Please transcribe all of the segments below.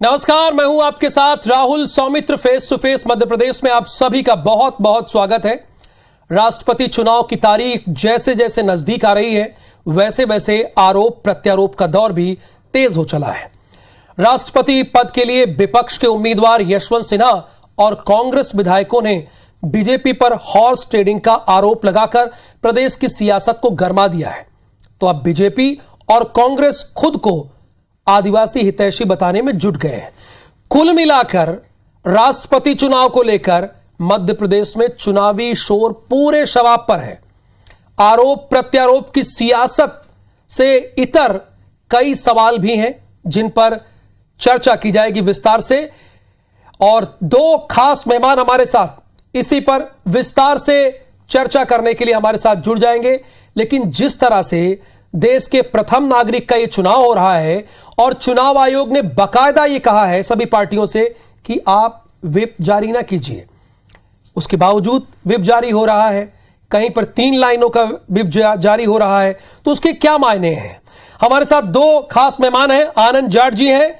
नमस्कार, मैं हूं आपके साथ Rahul Soumitra. Face to face Madhya Pradesh में आप सभी का बहुत बहुत स्वागत है। राष्ट्रपति चुनाव की तारीख जैसे जैसे नजदीक आ रही है वैसे वैसे आरोप प्रत्यारोप का दौर भी तेज हो चला है। राष्ट्रपति पद के लिए विपक्ष के उम्मीदवार यशवंत सिन्हा और कांग्रेस विधायकों ने बीजेपी पर हॉर्स ट्रेडिंग का आरोप लगाकर प्रदेश की सियासत को गरमा दिया है। तो अब बीजेपी और कांग्रेस खुद को आदिवासी हितैषी बताने में जुट गए हैं। कुल मिलाकर राष्ट्रपति चुनाव को लेकर मध्य प्रदेश में चुनावी शोर पूरे शबाब पर है। आरोप प्रत्यारोप की सियासत से इतर कई सवाल भी हैं जिन पर चर्चा की जाएगी विस्तार से, और दो खास मेहमान हमारे साथ इसी पर विस्तार से चर्चा करने के लिए हमारे साथ जुड़ जाएंगे। लेकिन जिस तरह से देश के प्रथम नागरिक का यह चुनाव हो रहा है और चुनाव आयोग ने बाकायदा यह कहा है सभी पार्टियों से कि आप व्हिप जारी ना कीजिए, उसके बावजूद व्हिप जारी हो रहा है। कहीं पर 3 लाइनों का व्हिप जारी हो रहा है, तो उसके क्या मायने हैं। हमारे साथ दो खास मेहमान हैं। आनंद जाट जी हैं,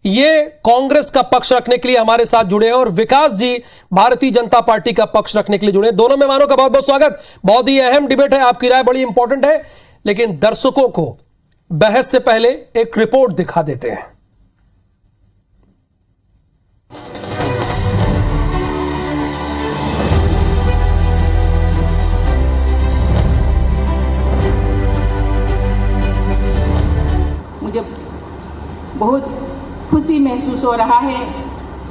ये कांग्रेस का पक्ष रखने के लिए हमारे साथ जुड़े हैं, और विकास जी भारतीय जनता पार्टी का पक्ष रखने के लिए जुड़े हैं। दोनों मेहमानों का बहुत बहुत स्वागत। बहुत ही अहम डिबेट है, आपकी राय बड़ी इंपॉर्टेंट है। लेकिन दर्शकों को बहस से पहले एक रिपोर्ट दिखा देते हैं। मुझे बहुत खुशी महसूस हो रहा है।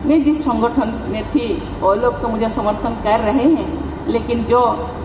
मैं जिस संगठन में थी वो लोग तो मुझे समर्थन कर रहे हैं, लेकिन जो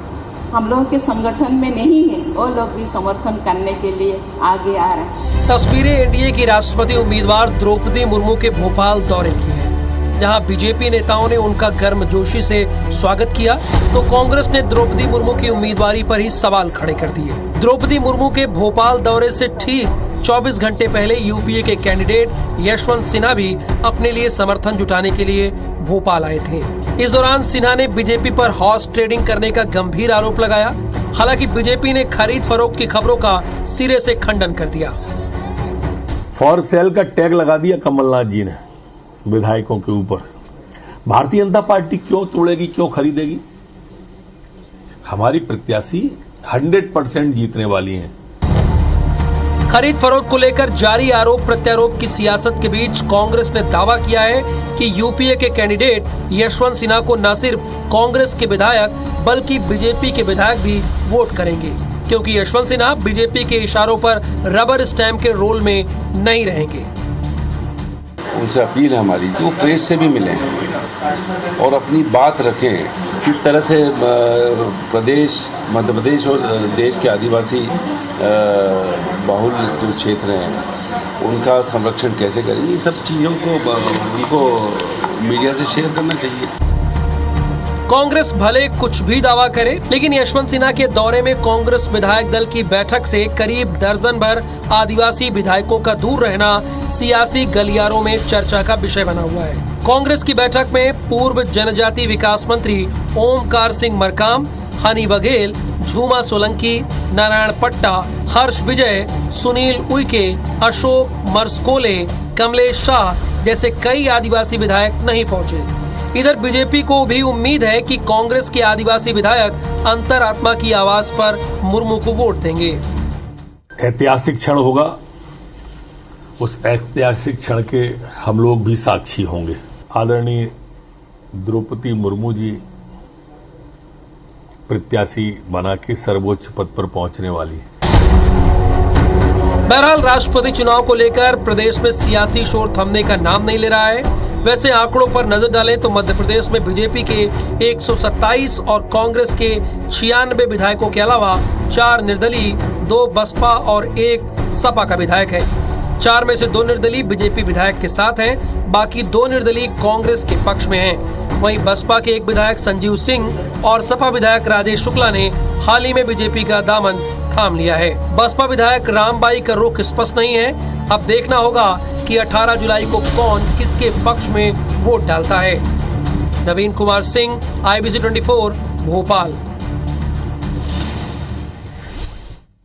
हम लोगों के संगठन में नहीं है वो लोग भी समर्थन करने के लिए आगे आ रहे हैं। तस्वीरें एनडीए की राष्ट्रपति उम्मीदवार द्रौपदी मुर्मू के भोपाल दौरे की है, जहां बीजेपी नेताओं ने उनका गर्मजोशी से स्वागत किया, तो कांग्रेस ने द्रौपदी मुर्मू की उम्मीदवारी पर ही सवाल खड़े कर दिए। द्रौपदी मुर्मू के भोपाल दौरे से ठीक 24 घंटे पहले यूपीए के कैंडिडेट यशवंत सिन्हा भी अपने लिए समर्थन जुटाने के लिए भोपाल आए थे। इस दौरान सिन्हा ने बीजेपी पर हॉर्स ट्रेडिंग करने का गंभीर आरोप लगाया। हालांकि बीजेपी ने खरीद फरोख्त की खबरों का सिरे से खंडन कर दिया। फॉर सेल का टैग लगा दिया कमलनाथ जी ने विधायकों के ऊपर। भारतीय जनता पार्टी क्यों तोड़ेगी, क्यों खरीदेगी? हमारी प्रत्याशी 100% जीतने वाली हैं। खरीद फरोख्त को लेकर जारी आरोप प्रत्यारोप की सियासत के बीच कांग्रेस ने दावा किया है कि यूपीए के कैंडिडेट यशवंत सिन्हा को न सिर्फ कांग्रेस के विधायक बल्कि बीजेपी के विधायक भी वोट करेंगे, क्योंकि यशवंत सिन्हा बीजेपी के इशारों पर रबर स्टैंप के रोल में नहीं रहेंगे। उनसे अपील है हमारी कि वो प्रेस से भी मिलें और अपनी बात रखें। किस तरह से प्रदेश, मध्य प्रदेश और देश के आदिवासी बहुल जो क्षेत्र हैं उनका संरक्षण कैसे करें, ये सब चीज़ों को उनको मीडिया से शेयर करना चाहिए। कांग्रेस भले कुछ भी दावा करे, लेकिन यशवंत सिन्हा के दौरे में कांग्रेस विधायक दल की बैठक से करीब दर्जन भर आदिवासी विधायकों का दूर रहना सियासी गलियारों में चर्चा का विषय बना हुआ है। कांग्रेस की बैठक में पूर्व जनजाति विकास मंत्री ओमकार सिंह मरकाम, हनी बघेल, झूमा सोलंकी, नारायण पट्टा, हर्ष विजय, सुनील उइके, अशोक मरसकोले, कमलेश शाह जैसे कई आदिवासी विधायक नहीं पहुंचे। इधर बीजेपी को भी उम्मीद है कि कांग्रेस के आदिवासी विधायक अंतरात्मा की आवाज पर मुर्मू को वोट देंगे। ऐतिहासिक क्षण होगा, उस ऐतिहासिक क्षण के हम लोग भी साक्षी होंगे। आदरणीय द्रौपदी मुर्मू जी प्रत्याशी बना के सर्वोच्च पद पर पहुंचने वाली है। बहरहाल राष्ट्रपति चुनाव को लेकर प्रदेश में सियासी शोर थमने का नाम नहीं ले रहा है। वैसे आंकड़ों पर नजर डालें तो मध्य प्रदेश में बीजेपी के 127 और कांग्रेस के 96 विधायकों के अलावा 4 निर्दलीय, 2 बसपा और 1 सपा का विधायक है। 4 में से 2 निर्दलीय बीजेपी विधायक के साथ हैं, बाकी 2 निर्दलीय कांग्रेस के पक्ष में हैं। वहीं बसपा के एक विधायक संजीव सिंह और सपा विधायक राजेश शुक्ला ने हाल ही में बीजेपी का दामन थाम लिया है। बसपा विधायक रामबाई का रुख स्पष्ट नहीं है। अब देखना होगा कि 18 जुलाई को कौन किसके पक्ष में वोट डालता है। नवीन कुमार सिंह, IBC 24, भोपाल।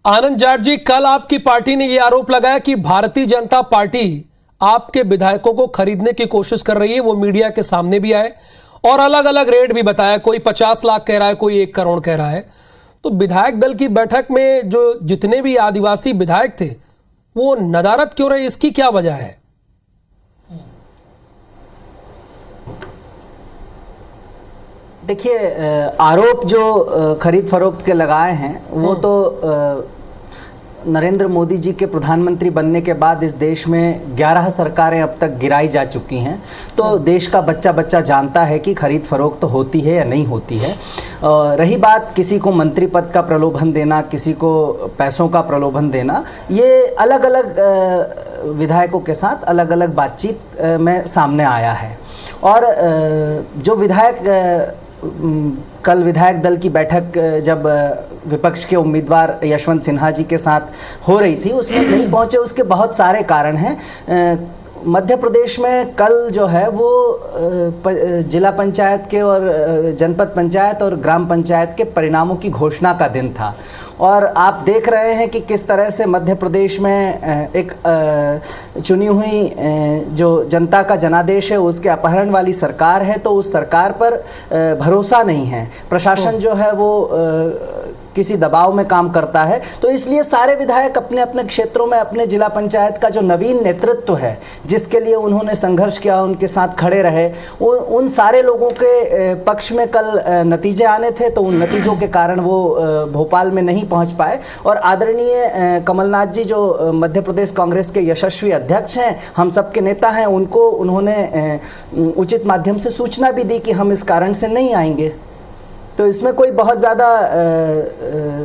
आनंद जाट जी, कल आपकी पार्टी ने यह आरोप लगाया कि भारतीय जनता पार्टी आपके विधायकों को खरीदने की कोशिश कर रही है, वो मीडिया के सामने भी आए और अलग अलग रेट भी बताया, कोई 50 लाख कह रहा है, कोई 1 करोड़ कह रहा है। तो विधायक दल की बैठक में जो जितने भी आदिवासी विधायक थे वो नदारद क्यों रहे, इसकी क्या वजह है? देखिए, आरोप जो खरीद फरोख्त के लगाए हैं वो तो नरेंद्र मोदी जी के प्रधानमंत्री बनने के बाद इस देश में 11 सरकारें अब तक गिराई जा चुकी हैं। तो देश का बच्चा बच्चा जानता है कि खरीद फरोख्त तो होती है या नहीं होती है। रही बात किसी को मंत्री पद का प्रलोभन देना, किसी को पैसों का प्रलोभन देना, ये अलग अलग विधायकों के साथ अलग अलग बातचीत में सामने आया है। और जो विधायक कल विधायक दल की बैठक जब विपक्ष के उम्मीदवार यशवंत सिन्हा जी के साथ हो रही थी उसमें नहीं पहुंचे, उसके बहुत सारे कारण हैं। मध्य प्रदेश में कल जो है वो जिला पंचायत के और जनपद पंचायत और ग्राम पंचायत के परिणामों की घोषणा का दिन था। और आप देख रहे हैं कि किस तरह से मध्य प्रदेश में एक चुनी हुई जो जनता का जनादेश है उसके अपहरण वाली सरकार है, तो उस सरकार पर भरोसा नहीं है। प्रशासन जो है वो किसी दबाव में काम करता है। तो इसलिए सारे विधायक अपने अपने क्षेत्रों में अपने जिला पंचायत का जो नवीन नेतृत्व है जिसके लिए उन्होंने संघर्ष किया, उनके साथ खड़े रहे, उन सारे लोगों के पक्ष में कल नतीजे आने थे। तो उन नतीजों के कारण वो भोपाल में नहीं पहुंच पाए। और आदरणीय कमलनाथ जी जो मध्य प्रदेश कांग्रेस के यशस्वी अध्यक्ष हैं, हम सबके नेता हैं, उनको उन्होंने उचित माध्यम से सूचना भी दी कि हम इस कारण से नहीं आएंगे। तो इसमें कोई बहुत ज़्यादा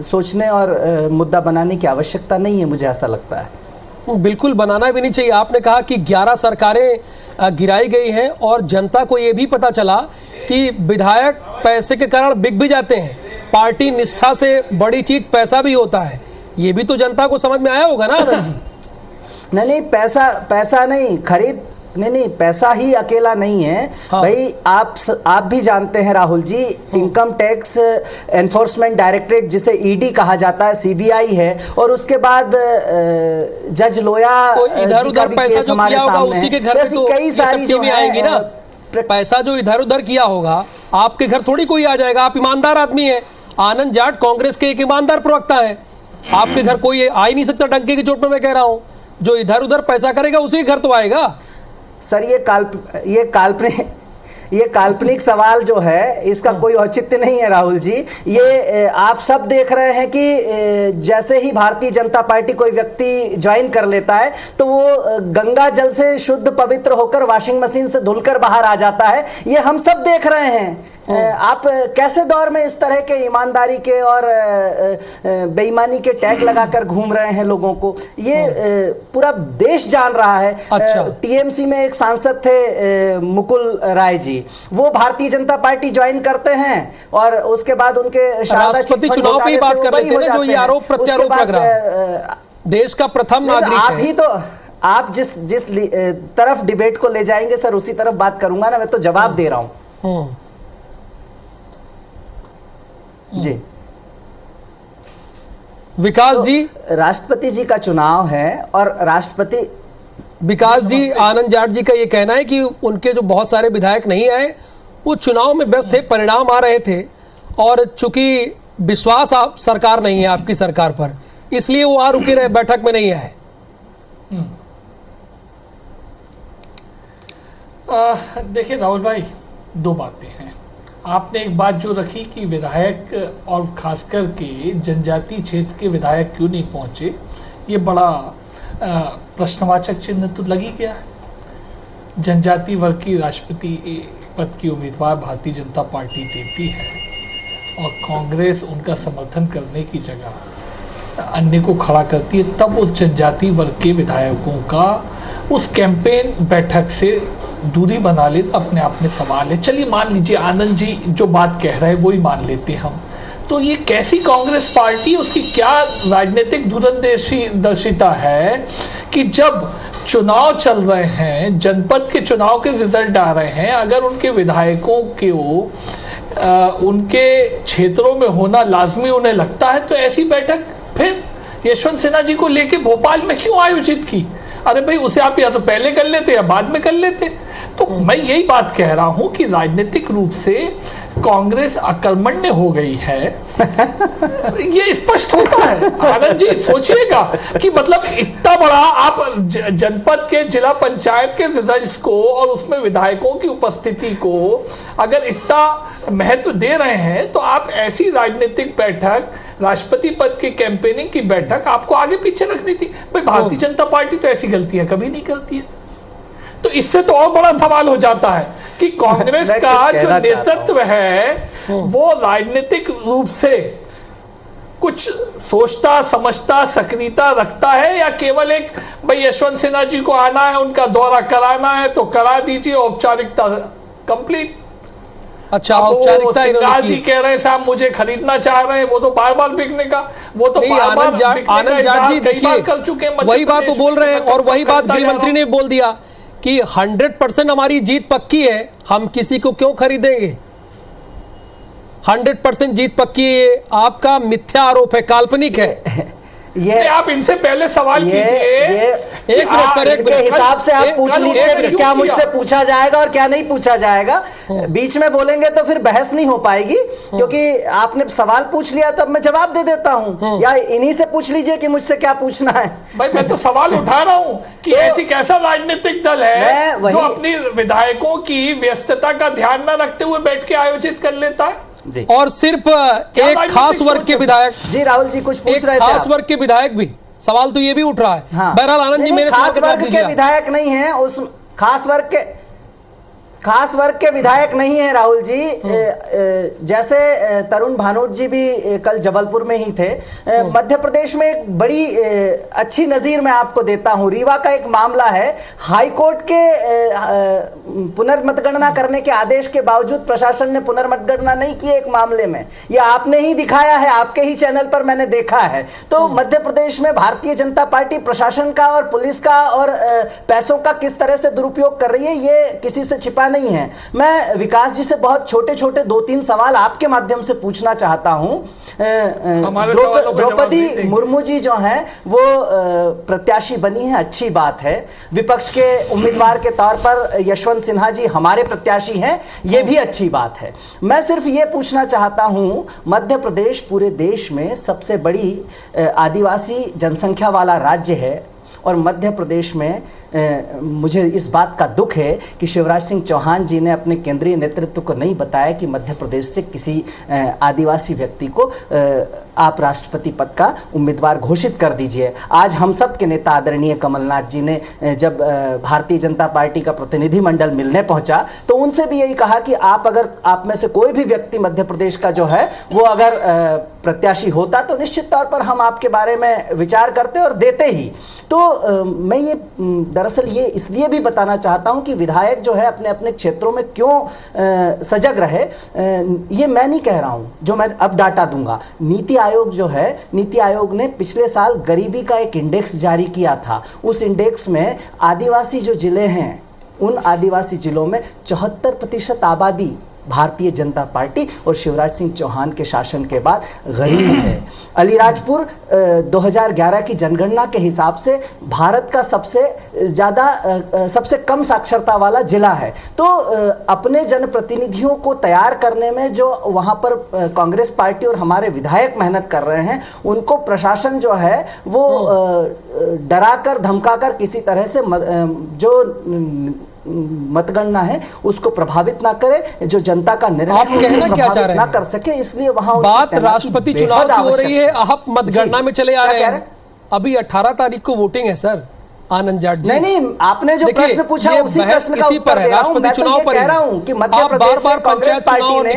सोचने और मुद्दा बनाने की आवश्यकता नहीं है, मुझे ऐसा लगता है। बिल्कुल बनाना भी नहीं चाहिए। आपने कहा कि 11 सरकारें गिराई गई हैं और जनता को ये भी पता चला कि विधायक पैसे के कारण बिक भी जाते हैं। पार्टी निष्ठा से बड़ी चीज पैसा भी होता है, ये भी तो जनता को समझ में आया होगा ना आनंद जी? नहीं, पैसा नहीं, खरीद नहीं, पैसा ही अकेला नहीं है। हाँ। भाई आप भी जानते हैं Rahul ji, income tax enforcement directorate जिसे ईडी कहा जाता है, सीबीआई है, और उसके बाद जज लोया इधर उधर पैसा जो किया होगा उसी के घर में तो कई सारी जो आएगी ना। पैसा जो इधर उधर किया होगा आपके घर थोड़ी कोई आ जाएगा। आप ईमानदार आदमी है। आनंद जाट कांग्रेस के एक ईमानदार प्रवक्ता है। आपके घर कोई आ ही नहीं सकता डंके की चोट में। मैं कह रहा हूं जो इधर उधर पैसा करेगा उसी के घर तो आएगा। सर, ये काल्पनिक सवाल जो है इसका कोई औचित्य नहीं है राहुल जी। ये आप सब देख रहे हैं कि जैसे ही भारतीय जनता पार्टी कोई व्यक्ति ज्वाइन कर लेता है तो वो गंगा जल से शुद्ध पवित्र होकर वॉशिंग मशीन से धुलकर बाहर आ जाता है। ये हम सब देख रहे हैं। आप कैसे दौर में इस तरह के ईमानदारी के और बेईमानी के टैग लगाकर घूम रहे हैं लोगों को, ये पूरा देश जान रहा है। अच्छा। टीएमसी में एक सांसद थे मुकुल राय जी, वो भारतीय जनता पार्टी ज्वाइन करते हैं और उसके बाद उनके राष्ट्रपति चुनाव पे ही बात कर रहे थे ना, जो ये आरोप प्रत्यारोप लग रहा है। देश का प्रथम नागरिक आप ही तो आप जिस तरफ डिबेट को ले जाएंगे सर उसी तरफ बात करूंगा ना। मैं तो जवाब दे रहा हूं जी। विकास जी, राष्ट्रपति जी का चुनाव है और राष्ट्रपति विकास जी, आनंद जाट जी का ये कहना है कि उनके जो बहुत सारे विधायक नहीं आए, वो चुनाव में व्यस्त थे, परिणाम आ रहे थे और चूंकि विश्वास आप सरकार नहीं है आपकी सरकार पर, इसलिए वो रुके रहे, बैठक में नहीं आए। देखिए राहुल भाई, दो बातें हैं। आपने एक बात जो रखी कि विधायक और खासकर के जनजातीय क्षेत्र के विधायक क्यों नहीं पहुंचे, ये बड़ा प्रश्नवाचक चिन्ह तो लग ही गया। जनजातीय वर्ग की राष्ट्रपति पद की उम्मीदवार भारतीय जनता पार्टी देती है और कांग्रेस उनका समर्थन करने की जगह अन्य को खड़ा करती है, तब उस जनजातीय वर्ग के विधायकों का उस कैंपेन बैठक से दूरी बना ले अपने आप में सवाल है। चलिए मान लीजिए आनंद जी जो बात कह रहे हैं वो ही मान लेते हम, तो ये कैसी कांग्रेस पार्टी, उसकी क्या राजनीतिक दूरदर्शिता है कि जब चुनाव चल रहे हैं, जनपद के चुनाव के रिजल्ट आ रहे हैं, अगर उनके विधायकों को उनके क्षेत्रों में होना लाजमी उन्हें लगता है, तो ऐसी बैठक फिर यशवंत सिन्हा जी को लेके भोपाल में क्यों आयोजित की? अरे भाई उसे आप या तो पहले कर लेते या बाद में कर लेते। तो मैं यही बात कह रहा हूं कि राजनीतिक रूप से कांग्रेस अकर्मण्य हो गई है, ये स्पष्ट होता है। आनंद जी सोचिएगा कि मतलब इतना बड़ा आप जनपद के जिला पंचायत के रिजल्ट्स को और उसमें विधायकों की उपस्थिति को अगर इतना महत्व दे रहे हैं, तो आप ऐसी राजनीतिक बैठक, राष्ट्रपति पद की कैंपेनिंग की बैठक आपको आगे पीछे रखनी थी। भाई भारतीय जनता पार्टी तो ऐसी गलतियां कभी नहीं करती है। तो इससे तो और बड़ा सवाल हो जाता है कि कांग्रेस का जो नेतृत्व है वो राजनीतिक रूप से कुछ सोचता समझता सक्रियता रखता है, या केवल एक भाई यशवंत सिन्हा जी को आना है, उनका दौरा कराना है तो करा दीजिए, औपचारिकता कंप्लीट। अच्छा, औपचारिकता सिन्हा जी कह रहे हैं साहब मुझे खरीदना चाह रहे हैं, वो तो बार बार बिकने का, वो तो बार बार आनंद जाट जी देखिए कर चुके हैं, वही बात तो बोल रहे हैं। और वही बात गृह मंत्री ने बोल दिया कि 100% हमारी जीत पक्की है, हम किसी को क्यों खरीदेंगे। 100% जीत पक्की है, आपका मिथ्या आरोप है, काल्पनिक है। ये आप इनसे पहले सवाल कीजिए। एक मिनट सर, एक के हिसाब से आप पूछ लीजिए कि क्या मुझसे पूछा जाएगा और क्या नहीं पूछा जाएगा। बीच में बोलेंगे तो फिर बहस नहीं हो पाएगी, क्योंकि आपने सवाल पूछ लिया तो अब मैं जवाब दे देता हूं, या इन्हीं से पूछ लीजिए कि मुझसे क्या पूछना है। भाई मैं तो सवाल उठा रहा हूं कि तो ऐसी कैसा राजनीतिक दल है जो अपनी विधायकों की व्यस्तता का ध्यान न रखते हुए बैठ के आयोजित कर लेता है, और सिर्फ एक खास वर्ग के विधायक। जी राहुल जी कुछ पूछ रहे थे, खास वर्ग के विधायक भी, सवाल तो ये भी उठ रहा है। हाँ। बहरहाल आनंद जी मेरे खास वर्ग के विधायक नहीं है, उस खास वर्ग के विधायक नहीं है राहुल जी। जैसे तरुण भानोट जी भी कल जबलपुर में ही थे। मध्य प्रदेश में एक बड़ी अच्छी नज़ीर मैं आपको देता हूं। रीवा का एक मामला है, हाई कोर्ट के पुनर्मतगणना करने के आदेश के बावजूद प्रशासन ने पुनर्मतगणना नहीं की एक मामले में। यह आपने ही दिखाया है, आपके ही चैनल पर मैंने देखा है। तो मध्य प्रदेश में भारतीय जनता पार्टी प्रशासन का और पुलिस का और पैसों का किस तरह से दुरुपयोग कर रही है, ये किसी से छिपा नहीं है। मैं विकास जी से बहुत छोटे छोटे 2-3 सवाल आपके माध्यम से पूछना चाहता हूं। द्रौपदी मुर्मू जी जो हैं वो प्रत्याशी बनी है, अच्छी बात है। विपक्ष के उम्मीदवार के तौर पर यशवंत सिन्हा जी हमारे प्रत्याशी हैं, ये भी अच्छी बात है। मैं सिर्फ ये पूछना चाहता हूं, मध्य प्रदेश पूरे देश में सबसे बड़ी आदिवासी जनसंख्या वाला राज्य है, और मध्य प्रदेश में मुझे इस बात का दुख है कि शिवराज सिंह चौहान जी ने अपने केंद्रीय नेतृत्व को नहीं बताया कि मध्य प्रदेश से किसी आदिवासी व्यक्ति को आप राष्ट्रपति पद का उम्मीदवार घोषित कर दीजिए। आज हम सब के नेता आदरणीय कमलनाथ जी ने जब भारतीय जनता पार्टी का प्रतिनिधिमंडल मिलने पहुंचा तो उनसे भी यही कहा कि आप में से कोई भी व्यक्ति मध्य प्रदेश का जो है वो अगर प्रत्याशी होता तो निश्चित तौर पर हम आपके बारे में विचार करते और देते ही। तो मैं ये दरअसल ये इसलिए भी बताना चाहता हूं कि विधायक जो है अपने अपने क्षेत्रों में क्यों सजग रहे। ये मैं नहीं कह रहा हूं, जो मैं अब डाटा दूंगा। नीति आयोग जो है, नीति आयोग ने पिछले साल गरीबी का एक इंडेक्स जारी किया था। उस इंडेक्स में आदिवासी जो जिले हैं उन आदिवासी जिलों में 74% आबादी भारतीय जनता पार्टी और शिवराज सिंह चौहान के शासन के बाद गरीब है। अलीराजपुर 2011 की जनगणना के हिसाब से भारत का सबसे कम साक्षरता वाला जिला है। तो अपने जनप्रतिनिधियों को तैयार करने में जो वहाँ पर कांग्रेस पार्टी और हमारे विधायक मेहनत कर रहे हैं, उनको प्रशासन जो है वो डराकर धमकाकर किसी तरह से जो मतगणना है उसको प्रभावित ना करे, जो जनता का निर्णय आप कहना क्या चाह रहे हैं? ना कर सके, इसलिए वहां बात राष्ट्रपति चुनाव की हो रही है, आप मतगणना में चले आ रहे हैं। अभी 18 तारीख को वोटिंग है सर। आनंद जाट जी नहीं, आपने जो प्रश्न पूछा उसी प्रश्न का उत्तर दे रहा हूं। मैं तो ये कह रहा हूं कि मध्य प्रदेश से कांग्रेस पार्टी ने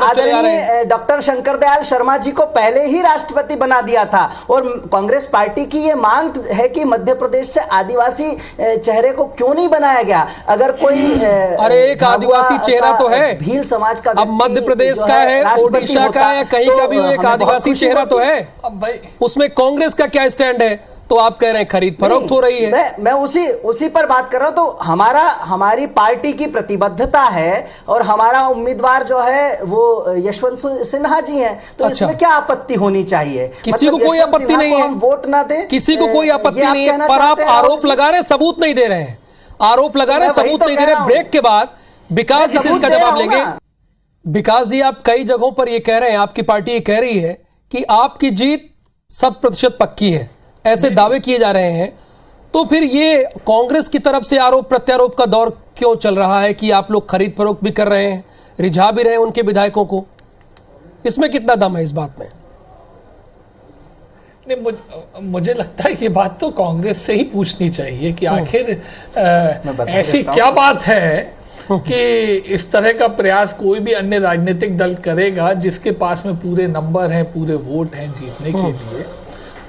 आदरणीय डॉक्टर शंकर दयाल शर्मा जी को पहले ही राष्ट्रपति बना दिया था, और कांग्रेस पार्टी की ये मांग है कि मध्य प्रदेश से आदिवासी चेहरे को क्यों नहीं बनाया गया। अगर कोई अरे एक आदिवासी चेहरा तो है, भील समाज का, अब मध्य प्रदेश का है, ओडिशा का है, कहीं का भी एक आदिवासी चेहरा तो है। अब भाई उसमें कांग्रेस का क्या स्टैंड है? तो आप कह रहे हैं खरीद फरोख्त हो रही है। मैं उसी पर बात कर रहा हूं। तो हमारी पार्टी की प्रतिबद्धता है और हमारा उम्मीदवार जो है वो यशवंत सिन्हा जी हैं, तो अच्छा। इसमें क्या आपत्ति होनी चाहिए? किसी को कोई आपत्ति नहीं है, हम वोट ना दें, किसी को कोई आपत्ति नहीं है, पर आप आरोप लगा रहे, सबूत नहीं दे रहे हैं। आरोप लगा रहे, सबूत नहीं दे रहे। ब्रेक के बाद विकास जी इसका जवाब लेंगे। विकास जी, आप कई जगहों पर यह कह रहे हैं, आपकी पार्टी ये कह रही है कि आपकी जीत 100% पक्की है, ऐसे दावे किए जा रहे हैं। तो फिर ये कांग्रेस की तरफ से आरोप प्रत्यारोप का दौर क्यों चल रहा है कि आप लोग खरीद फरोख्त भी कर रहे हैं, रिझा भी रहे हैं उनके विधायकों को? इसमें कितना दम है इस बात में? नहीं, मुझे लगता है ये बात तो कांग्रेस से ही पूछनी चाहिए कि आखिर ऐसी क्या बात है कि इस तरह का प्रयास कोई भी अन्य राजनीतिक दल करेगा जिसके पास में पूरे नंबर हैं, पूरे वोट हैं जीतने के लिए,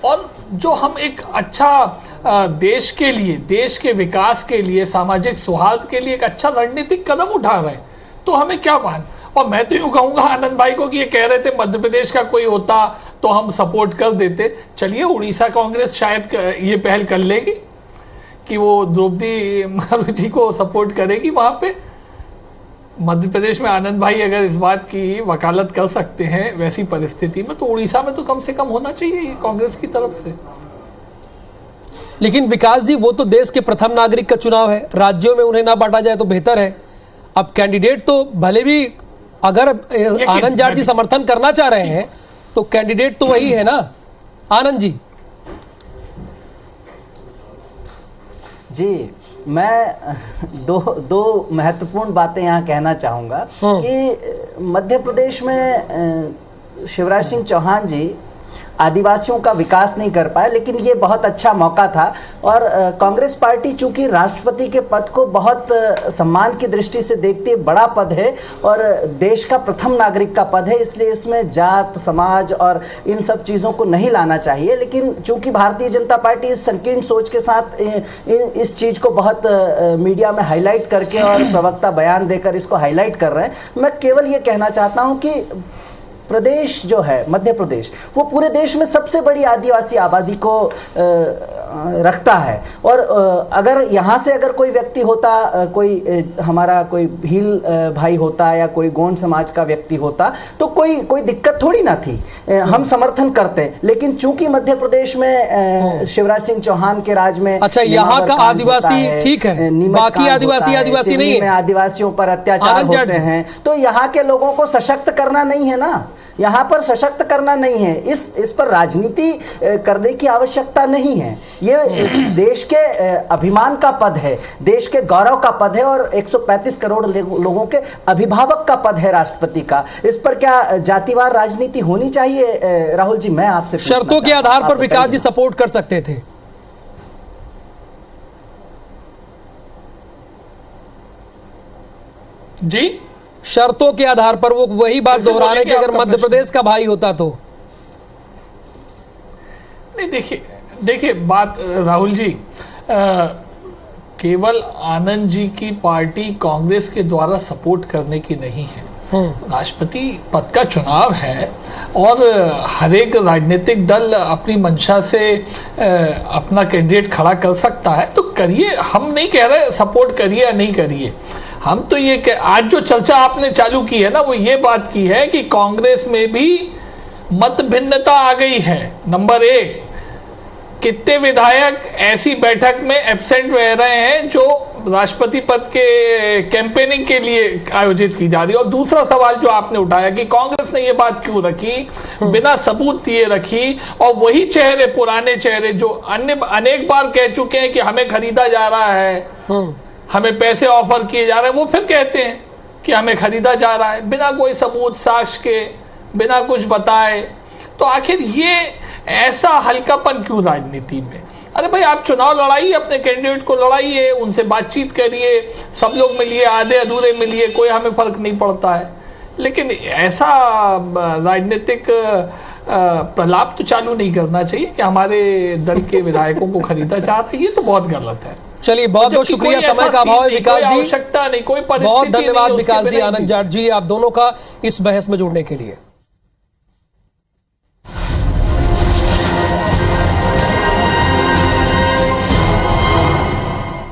और जो हम एक अच्छा देश के लिए, देश के विकास के लिए, सामाजिक सौहार्द के लिए एक अच्छा रणनीतिक कदम उठा रहे हैं, तो हमें क्या मान। और मैं तो यूं कहूंगा आनंद भाई को कि ये कह रहे थे मध्य प्रदेश का कोई होता तो हम सपोर्ट कर देते। चलिए, उड़ीसा कांग्रेस शायद ये पहल कर लेगी कि वो द्रौपदी मुर्मू जी को सपोर्ट करेगी वहां पे। मध्य प्रदेश में आनंद भाई अगर इस बात की वकालत कर सकते हैं वैसी परिस्थिति में, तो उड़ीसा में तो कम से कम होना चाहिए कांग्रेस की तरफ से। लेकिन विकास जी, वो तो देश के प्रथम नागरिक का चुनाव है, राज्यों में उन्हें ना बांटा जाए तो बेहतर है। अब कैंडिडेट तो भले भी अगर आनंद जाट जी समर्थन करना चाह रहे हैं तो कैंडिडेट तो वही है ना आनंद जी। जी, मैं दो महत्वपूर्ण बातें यहाँ कहना चाहूँगा कि मध्य प्रदेश में शिवराज सिंह चौहान जी आदिवासियों का विकास नहीं कर पाए, लेकिन ये बहुत अच्छा मौका था। और कांग्रेस पार्टी चूंकि राष्ट्रपति के पद को बहुत सम्मान की दृष्टि से देखती है, बड़ा पद है और देश का प्रथम नागरिक का पद है, इसलिए इसमें जात, समाज और इन सब चीज़ों को नहीं लाना चाहिए। लेकिन चूंकि भारतीय जनता पार्टी इस संकीर्ण सोच के साथ इस चीज़ को बहुत मीडिया में हाईलाइट करके और प्रवक्ता बयान देकर इसको हाईलाइट कर रहे हैं, मैं केवल ये कहना चाहता हूँ कि प्रदेश जो है मध्य प्रदेश, वो पूरे देश में सबसे बड़ी आदिवासी आबादी को रखता है। और अगर यहाँ से अगर कोई व्यक्ति होता, कोई हमारा कोई भील भाई होता या कोई गोंड समाज का व्यक्ति होता तो कोई दिक्कत थोड़ी ना थी, हम समर्थन करते। लेकिन चूंकि मध्य प्रदेश में शिवराज सिंह चौहान के राज में, अच्छा, यहाँ का आदिवासी ठीक है, बाकी आदिवासी नहीं है, आदिवासियों पर अत्याचार होते हैं, तो यहाँ के लोगों को सशक्त करना नहीं है ना, यहाँ पर सशक्त करना नहीं है। इस पर राजनीति करने की आवश्यकता नहीं है। ये इस देश के अभिमान का पद है, देश के गौरव का पद है और 135 करोड़ लोगों के अभिभावक का पद है राष्ट्रपति का। इस पर क्या जातिवार राजनीति होनी चाहिए? राहुल जी, मैं आपसे शर्तों के आधार पर विकास जी सपोर्ट कर सकते थे। जी, शर्तों के आधार पर, वो वही बात दोहरा रहे कि अगर मध्य प्रदेश का भाई होता तो। नहीं, देखिए बात राहुल जी, केवल आनंद जी की पार्टी कांग्रेस के द्वारा सपोर्ट करने की नहीं है। राष्ट्रपति पद का चुनाव है और हर एक राजनीतिक दल अपनी मंशा से अपना कैंडिडेट खड़ा कर सकता है, तो करिए। हम नहीं कह रहे सपोर्ट करिए या नहीं करिए, हम तो ये आज जो चर्चा आपने चालू की है ना, वो ये बात की है कि कांग्रेस में भी मत भिन्नता आ गई है। नंबर एक, कितने विधायक ऐसी बैठक में एब्सेंट रह रहे हैं जो राष्ट्रपति पद के कैंपेनिंग के लिए आयोजित की जा रही है। और दूसरा सवाल जो आपने उठाया कि कांग्रेस ने ये बात क्यों रखी, बिना सबूत दिए रखी, और वही चेहरे, पुराने चेहरे जो अनेक बार कह चुके हैं कि हमें खरीदा जा रहा है, हमें पैसे ऑफर किए जा रहे हैं, वो फिर कहते हैं कि हमें खरीदा जा रहा है बिना कोई सबूत साक्ष्य के, बिना कुछ बताए। तो आखिर ये ऐसा हल्कापन क्यों राजनीति में? अरे भाई, आप चुनाव लड़ाइए, अपने कैंडिडेट को लड़ाइए, उनसे बातचीत करिए, सब लोग मिलिए, आधे अधूरे मिलिए, कोई हमें फर्क नहीं पड़ता है। लेकिन ऐसा राजनीतिक प्रलाप तो चालू नहीं करना चाहिए कि हमारे दल के विधायकों को खरीदा जा रहा है, ये तो बहुत गलत है। चलिए, बहुत बहुत शुक्रिया, समय का अभाव है विकास जी, आवश्यकता नहीं, कोई परिस्थिति बहुत धन्यवाद नहीं, विकास जी, आनंद जाट जी, आप दोनों का इस बहस में जुड़ने के लिए।